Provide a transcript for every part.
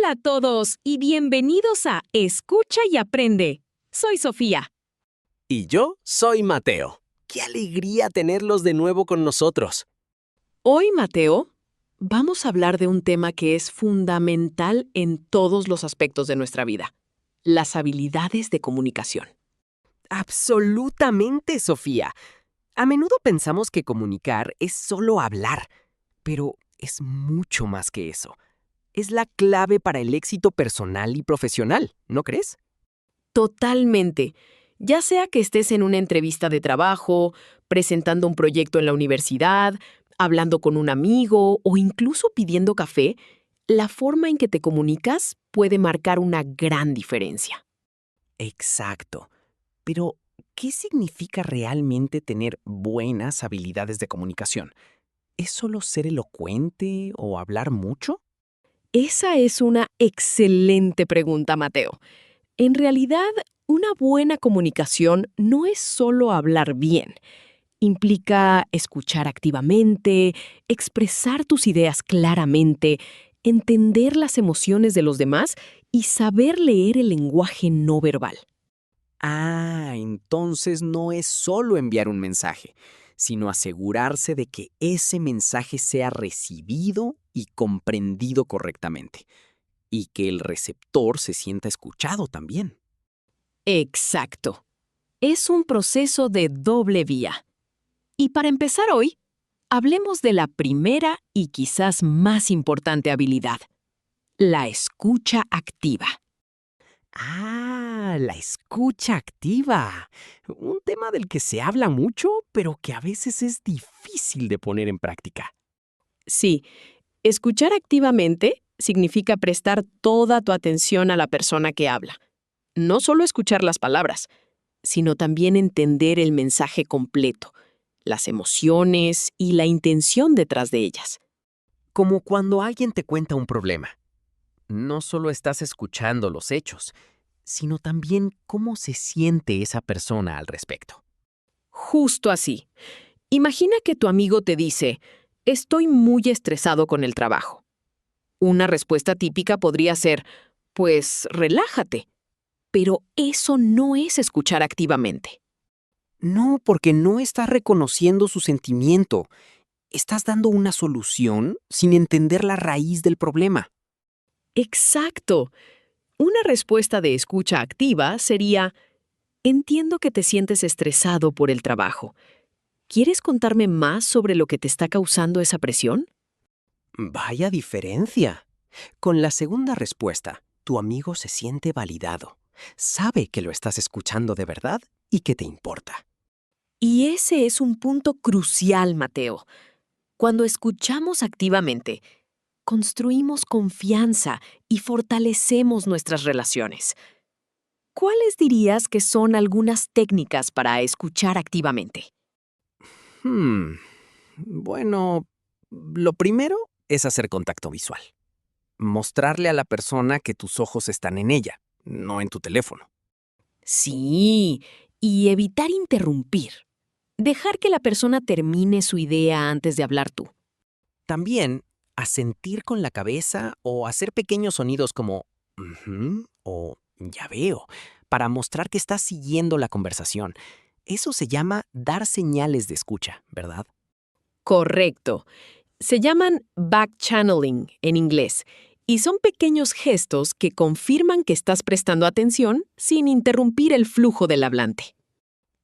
Hola a todos y bienvenidos a Escucha y Aprende. Soy Sofía. Y yo soy Mateo. ¡Qué alegría tenerlos de nuevo con nosotros! Hoy, Mateo, vamos a hablar de un tema que es fundamental en todos los aspectos de nuestra vida: las habilidades de comunicación. Absolutamente, Sofía. A menudo pensamos que comunicar es solo hablar, pero es mucho más que eso. Es la clave para el éxito personal y profesional, ¿no crees? Totalmente. Ya sea que estés en una entrevista de trabajo, presentando un proyecto en la universidad, hablando con un amigo o incluso pidiendo café, la forma en que te comunicas puede marcar una gran diferencia. Exacto. Pero, ¿qué significa realmente tener buenas habilidades de comunicación? ¿Es solo ser elocuente o hablar mucho? Esa es una excelente pregunta, Mateo. En realidad, una buena comunicación no es solo hablar bien. Implica escuchar activamente, expresar tus ideas claramente, entender las emociones de los demás y saber leer el lenguaje no verbal. Ah, entonces no es solo enviar un mensaje, sino asegurarse de que ese mensaje sea recibido y comprendido correctamente, y que el receptor se sienta escuchado también. Exacto. Es un proceso de doble vía. Y para empezar hoy, hablemos de la primera y quizás más importante habilidad: la escucha activa. Ah, la escucha activa. Un tema del que se habla mucho, pero que a veces es difícil de poner en práctica. Sí, escuchar activamente significa prestar toda tu atención a la persona que habla. No solo escuchar las palabras, sino también entender el mensaje completo, las emociones y la intención detrás de ellas. Como cuando alguien te cuenta un problema. No solo estás escuchando los hechos, sino también cómo se siente esa persona al respecto. Justo así. Imagina que tu amigo te dice: estoy muy estresado con el trabajo. Una respuesta típica podría ser: pues relájate. Pero eso no es escuchar activamente. No, porque no estás reconociendo su sentimiento. Estás dando una solución sin entender la raíz del problema. Exacto. Una respuesta de escucha activa sería: entiendo que te sientes estresado por el trabajo. ¿Quieres contarme más sobre lo que te está causando esa presión? Vaya diferencia. Con la segunda respuesta, tu amigo se siente validado. Sabe que lo estás escuchando de verdad y que te importa. Y ese es un punto crucial, Mateo. Cuando escuchamos activamente, construimos confianza y fortalecemos nuestras relaciones. ¿Cuáles dirías que son algunas técnicas para escuchar activamente? Hmm. Bueno, lo primero es hacer contacto visual. Mostrarle a la persona que tus ojos están en ella, no en tu teléfono. Sí, y evitar interrumpir. Dejar que la persona termine su idea antes de hablar tú. También, asentir con la cabeza o hacer pequeños sonidos como "Ujú" o "ya veo", para mostrar que estás siguiendo la conversación. Eso se llama dar señales de escucha, ¿verdad? Correcto. Se llaman back-channeling en inglés y son pequeños gestos que confirman que estás prestando atención sin interrumpir el flujo del hablante.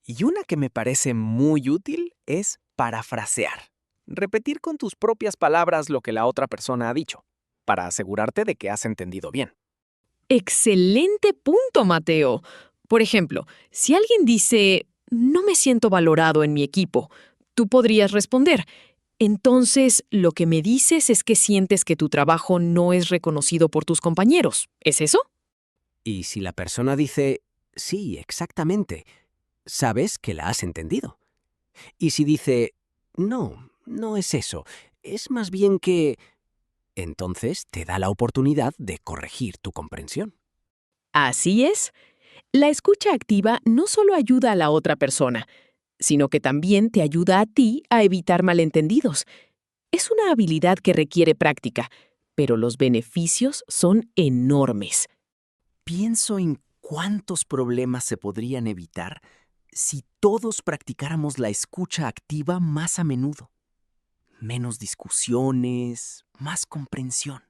Y una que me parece muy útil es parafrasear. Repetir con tus propias palabras lo que la otra persona ha dicho, para asegurarte de que has entendido bien. Excelente punto, Mateo. Por ejemplo, si alguien dice: no me siento valorado en mi equipo, tú podrías responder: entonces, lo que me dices es que sientes que tu trabajo no es reconocido por tus compañeros. ¿Es eso? Y si la persona dice, sí, exactamente, sabes que la has entendido. Y si dice, no, no es eso, es más bien que... Entonces te da la oportunidad de corregir tu comprensión. Así es. La escucha activa no solo ayuda a la otra persona, sino que también te ayuda a ti a evitar malentendidos. Es una habilidad que requiere práctica, pero los beneficios son enormes. Pienso en cuántos problemas se podrían evitar si todos practicáramos la escucha activa más a menudo. Menos discusiones, más comprensión.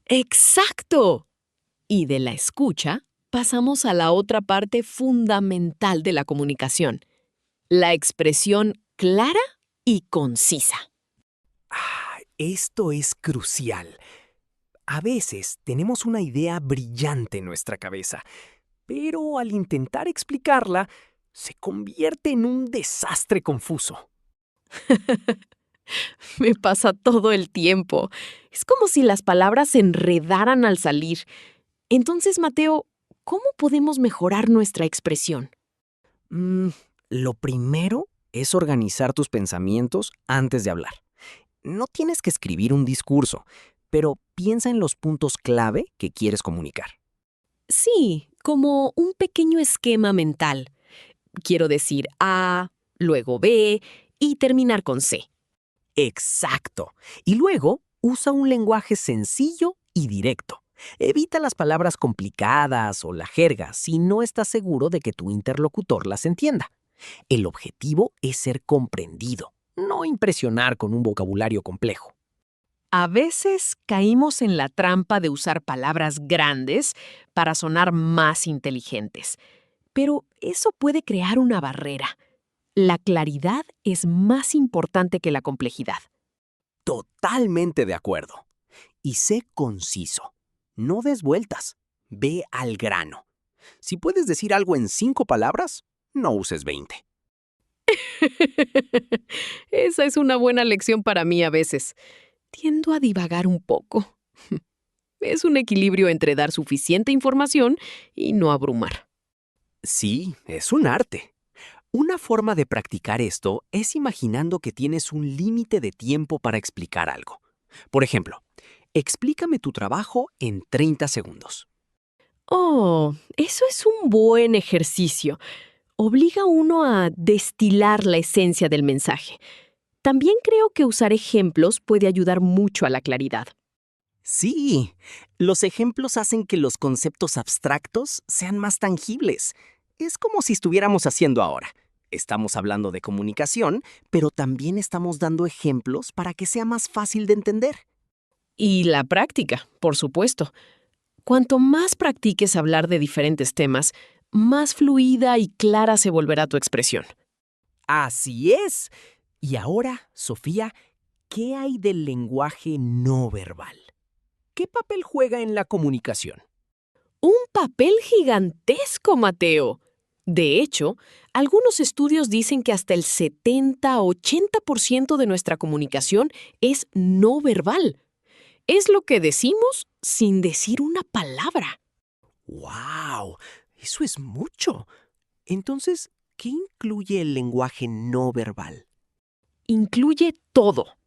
¡Exacto! Y de la escucha pasamos a la otra parte fundamental de la comunicación, la expresión clara y concisa. Esto es crucial. A veces tenemos una idea brillante en nuestra cabeza, pero al intentar explicarla, se convierte en un desastre confuso. Me pasa todo el tiempo. Es como si las palabras se enredaran al salir. Entonces, Mateo, ¿cómo podemos mejorar nuestra expresión? Lo primero es organizar tus pensamientos antes de hablar. No tienes que escribir un discurso, pero piensa en los puntos clave que quieres comunicar. Sí, como un pequeño esquema mental. Quiero decir A, luego B y terminar con C. Exacto. Y luego, usa un lenguaje sencillo y directo. Evita las palabras complicadas o la jerga si no estás seguro de que tu interlocutor las entienda. El objetivo es ser comprendido, no impresionar con un vocabulario complejo. A veces caímos en la trampa de usar palabras grandes para sonar más inteligentes, pero eso puede crear una barrera. La claridad es más importante que la complejidad. Totalmente de acuerdo. Y sé conciso. No des vueltas. Ve al grano. Si puedes decir algo en 5 palabras, no uses 20. Esa es una buena lección para mí a veces. Tiendo a divagar un poco. Es un equilibrio entre dar suficiente información y no abrumar. Sí, es un arte. Una forma de practicar esto es imaginando que tienes un límite de tiempo para explicar algo. Por ejemplo, explícame tu trabajo en 30 segundos. Oh, eso es un buen ejercicio. Obliga a uno a destilar la esencia del mensaje. También creo que usar ejemplos puede ayudar mucho a la claridad. Sí, los ejemplos hacen que los conceptos abstractos sean más tangibles. Es como si estuviéramos haciendo ahora. Estamos hablando de comunicación, pero también estamos dando ejemplos para que sea más fácil de entender. Y la práctica, por supuesto. Cuanto más practiques hablar de diferentes temas, más fluida y clara se volverá tu expresión. Así es. Y ahora, Sofía, ¿qué hay del lenguaje no verbal? ¿Qué papel juega en la comunicación? Un papel gigantesco, Mateo. De hecho, algunos estudios dicen que hasta el 70-80% de nuestra comunicación es no verbal. Es lo que decimos sin decir una palabra. ¡Wow! Eso es mucho. Entonces, ¿qué incluye el lenguaje no verbal? Incluye todo.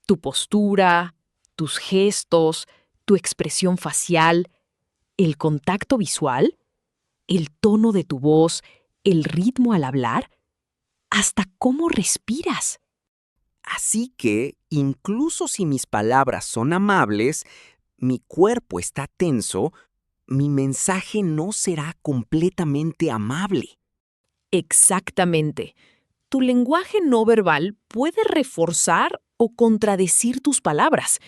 Tu postura, tus gestos, tu expresión facial, el contacto visual, el tono de tu voz, el ritmo al hablar, hasta cómo respiras. Así que, incluso si mis palabras son amables, mi cuerpo está tenso, mi mensaje no será completamente amable. Exactamente. Tu lenguaje no verbal puede reforzar o contradecir tus palabras.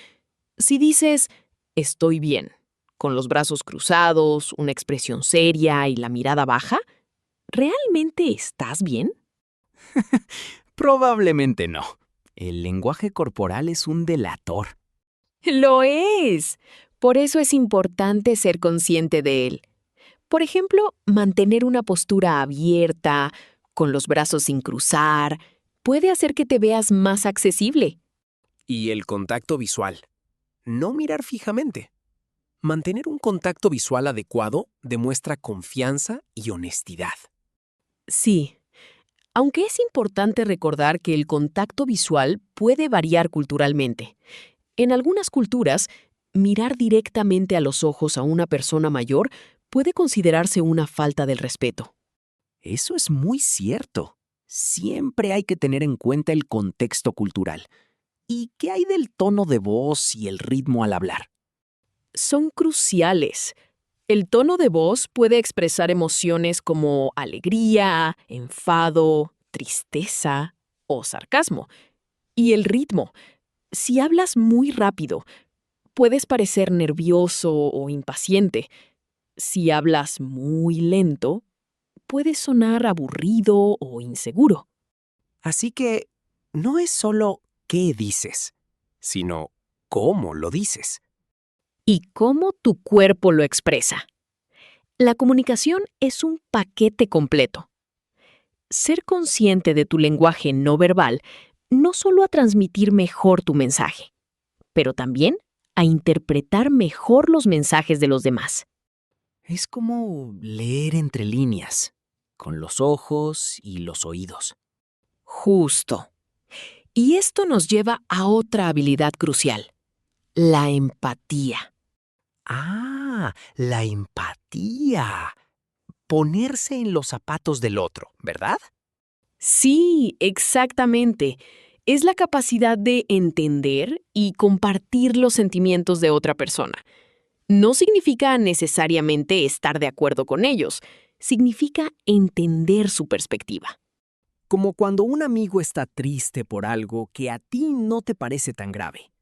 Si dices, estoy bien, con los brazos cruzados, una expresión seria y la mirada baja, ¿realmente estás bien? Probablemente no. El lenguaje corporal es un delator. Lo es. Por eso es importante ser consciente de él. Por ejemplo, mantener una postura abierta, con los brazos sin cruzar, puede hacer que te veas más accesible. Y el contacto visual. No mirar fijamente. Mantener un contacto visual adecuado demuestra confianza y honestidad. Sí, aunque es importante recordar que el contacto visual puede variar culturalmente. En algunas culturas, mirar directamente a los ojos a una persona mayor puede considerarse una falta del respeto. Eso es muy cierto. Siempre hay que tener en cuenta el contexto cultural. ¿Y qué hay del tono de voz y el ritmo al hablar? Son cruciales. El tono de voz puede expresar emociones como alegría, enfado, tristeza o sarcasmo. Y el ritmo. Si hablas muy rápido, puedes parecer nervioso o impaciente. Si hablas muy lento, puedes sonar aburrido o inseguro. Así que no es solo qué dices, sino cómo lo dices. Y cómo tu cuerpo lo expresa. La comunicación es un paquete completo. Ser consciente de tu lenguaje no verbal no solo a transmitir mejor tu mensaje, pero también a interpretar mejor los mensajes de los demás. Es como leer entre líneas, con los ojos y los oídos. Justo. Y esto nos lleva a otra habilidad crucial, la empatía. Ah, la empatía. Ponerse en los zapatos del otro, ¿verdad? Sí, exactamente. Es la capacidad de entender y compartir los sentimientos de otra persona. No significa necesariamente estar de acuerdo con ellos, significa entender su perspectiva. Como cuando un amigo está triste por algo que a ti no te parece tan grave.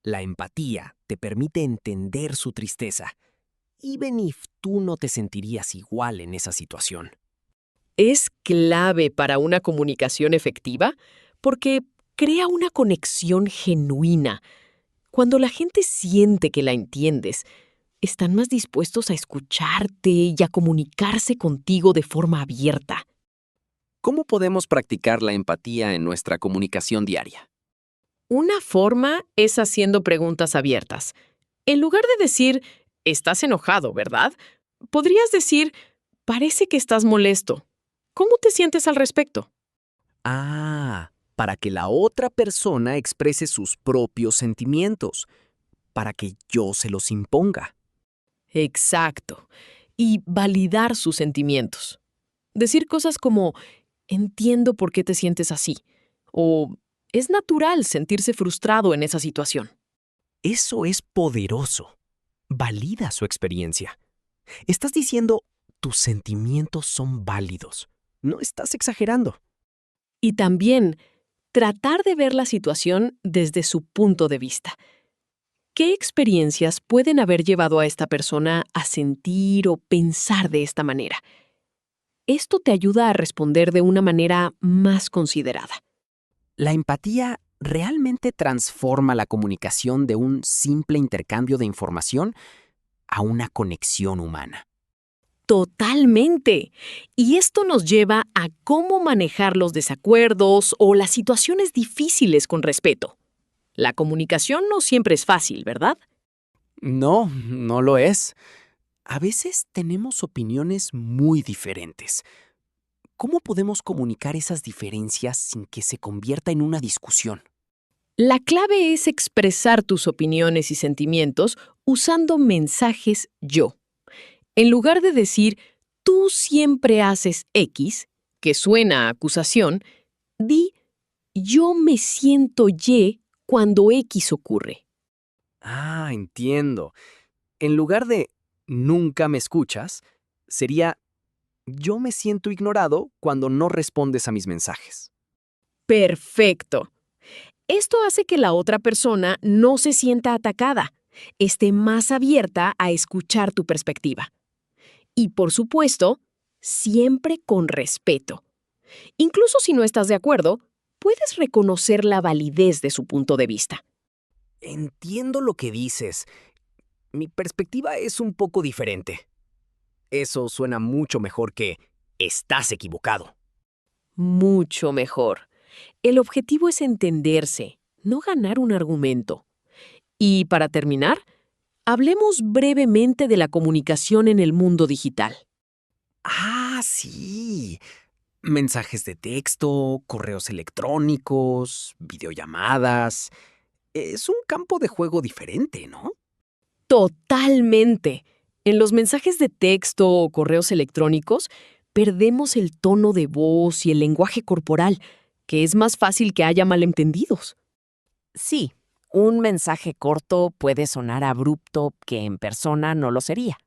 La empatía te permite entender su tristeza. Even if tú no te sentirías igual en esa situación. Es clave para una comunicación efectiva porque crea una conexión genuina. Cuando la gente siente que la entiendes, están más dispuestos a escucharte y a comunicarse contigo de forma abierta. ¿Cómo podemos practicar la empatía en nuestra comunicación diaria? Una forma es haciendo preguntas abiertas. En lugar de decir, estás enojado, ¿verdad? Podrías decir, parece que estás molesto. ¿Cómo te sientes al respecto? Ah, para que la otra persona exprese sus propios sentimientos, para que yo se los imponga. Exacto. Y validar sus sentimientos. Decir cosas como, entiendo por qué te sientes así. O, es natural sentirse frustrado en esa situación. Eso es poderoso. Valida su experiencia. Estás diciendo, tus sentimientos son válidos. No estás exagerando. Y también, tratar de ver la situación desde su punto de vista. ¿Qué experiencias pueden haber llevado a esta persona a sentir o pensar de esta manera? Esto te ayuda a responder de una manera más considerada. La empatía realmente transforma la comunicación de un simple intercambio de información a una conexión humana. Totalmente. Y esto nos lleva a cómo manejar los desacuerdos o las situaciones difíciles con respeto. La comunicación no siempre es fácil, ¿verdad? No, no lo es. A veces tenemos opiniones muy diferentes. ¿Cómo podemos comunicar esas diferencias sin que se convierta en una discusión? La clave es expresar tus opiniones y sentimientos usando mensajes yo. En lugar de decir, tú siempre haces X, que suena a acusación, di, yo me siento Y cuando X ocurre. Ah, entiendo. En lugar de nunca me escuchas, sería yo me siento ignorado cuando no respondes a mis mensajes. Perfecto. Esto hace que la otra persona no se sienta atacada, esté más abierta a escuchar tu perspectiva. Y por supuesto, siempre con respeto. Incluso si no estás de acuerdo, puedes reconocer la validez de su punto de vista. Entiendo lo que dices. Mi perspectiva es un poco diferente. Eso suena mucho mejor que estás equivocado. Mucho mejor. El objetivo es entenderse, no ganar un argumento. Y para terminar, hablemos brevemente de la comunicación en el mundo digital. Ah, sí. Mensajes de texto, correos electrónicos, videollamadas. Es un campo de juego diferente, ¿no? Totalmente. En los mensajes de texto o correos electrónicos, perdemos el tono de voz y el lenguaje corporal, que es más fácil que haya malentendidos. Sí, un mensaje corto puede sonar abrupto que en persona no lo sería.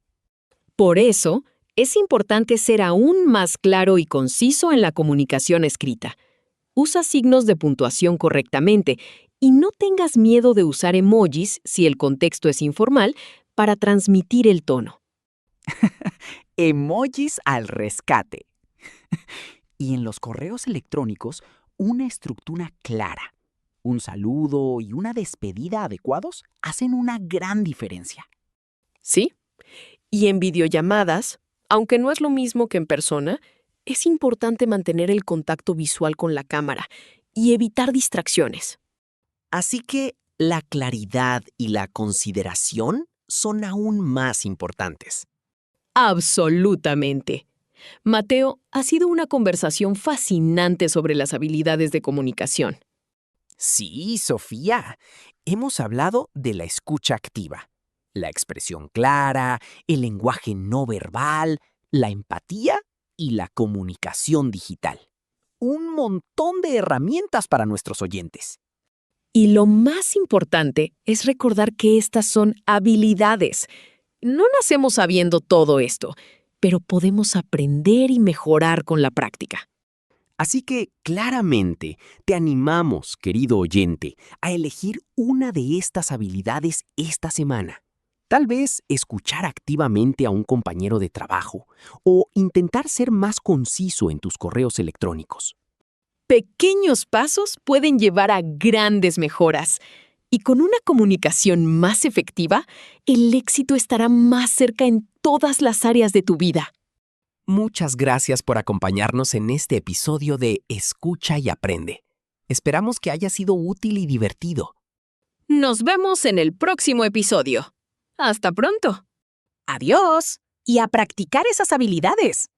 Por eso, es importante ser aún más claro y conciso en la comunicación escrita. Usa signos de puntuación correctamente y no tengas miedo de usar emojis si el contexto es informal para transmitir el tono. Emojis al rescate. Y en los correos electrónicos, una estructura clara, un saludo y una despedida adecuados hacen una gran diferencia. ¿Sí? Y en videollamadas, aunque no es lo mismo que en persona, es importante mantener el contacto visual con la cámara y evitar distracciones. Así que la claridad y la consideración son aún más importantes. Absolutamente. Mateo, ha sido una conversación fascinante sobre las habilidades de comunicación. Sí, Sofía. Hemos hablado de la escucha activa, la expresión clara, el lenguaje no verbal, la empatía y la comunicación digital. Un montón de herramientas para nuestros oyentes. Y lo más importante es recordar que estas son habilidades. No nacemos sabiendo todo esto, pero podemos aprender y mejorar con la práctica. Así que, claramente, te animamos, querido oyente, a elegir una de estas habilidades esta semana. Tal vez escuchar activamente a un compañero de trabajo o intentar ser más conciso en tus correos electrónicos. Pequeños pasos pueden llevar a grandes mejoras. Y con una comunicación más efectiva, el éxito estará más cerca en todas las áreas de tu vida. Muchas gracias por acompañarnos en este episodio de Escucha y Aprende. Esperamos que haya sido útil y divertido. Nos vemos en el próximo episodio. ¡Hasta pronto! ¡Adiós! Y a practicar esas habilidades.